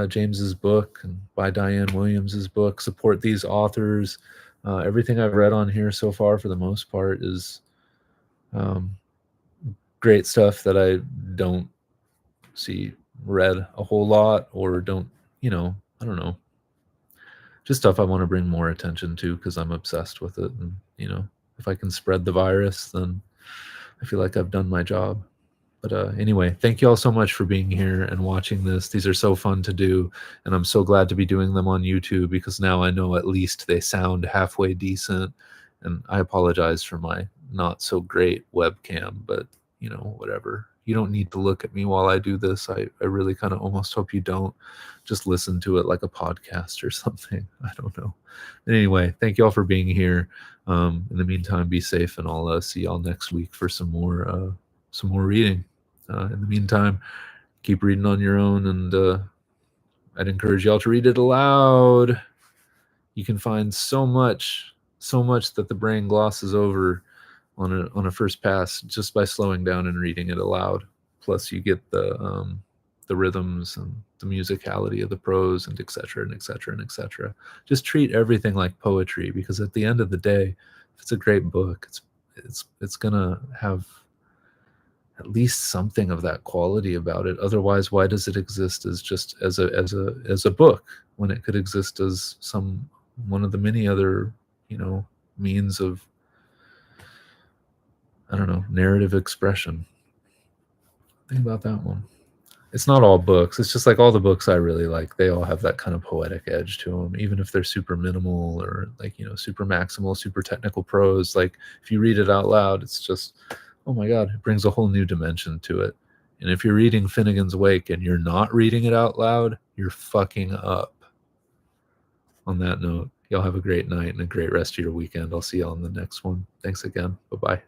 James's book and buy Diane Williams's book. Support these authors. Everything I've read on here so far, for the most part, is great stuff that I don't see read a whole lot, or don't, I don't know, just stuff I want to bring more attention to because I'm obsessed with it. And if I can spread the virus, then I feel like I've done my job. But anyway, thank you all so much for being here and watching this. These are so fun to do, and I'm so glad to be doing them on YouTube because now I know at least they sound halfway decent. And I apologize for my not so great webcam, but whatever. You don't need to look at me while I do this. I really kind of almost hope you don't. Just listen to it like a podcast or something. I don't know. But anyway, thank you all for being here. In the meantime, be safe, and I'll see y'all next week for some more reading. In the meantime, keep reading on your own, and I'd encourage y'all to read it aloud. You can find so much that the brain glosses over on a first pass just by slowing down and reading it aloud. Plus, you get the rhythms and the musicality of the prose, and etc. and etc. and etc. Just treat everything like poetry, because at the end of the day, if it's a great book, it's gonna have at least something of that quality about it. Otherwise, why does it exist as just as a book when it could exist as one of the many other means of, I don't know, narrative expression? Think about that one. It's not all books. It's just like all the books I really like, they all have that kind of poetic edge to them, even if they're super minimal or super maximal, super technical prose. Like if you read it out loud, it's just, oh my God, it brings a whole new dimension to it. And if you're reading Finnegan's Wake and you're not reading it out loud, you're fucking up. On that note, Y'all have a great night and a great rest of your weekend. I'll see y'all in the next one. Thanks again. Bye-bye.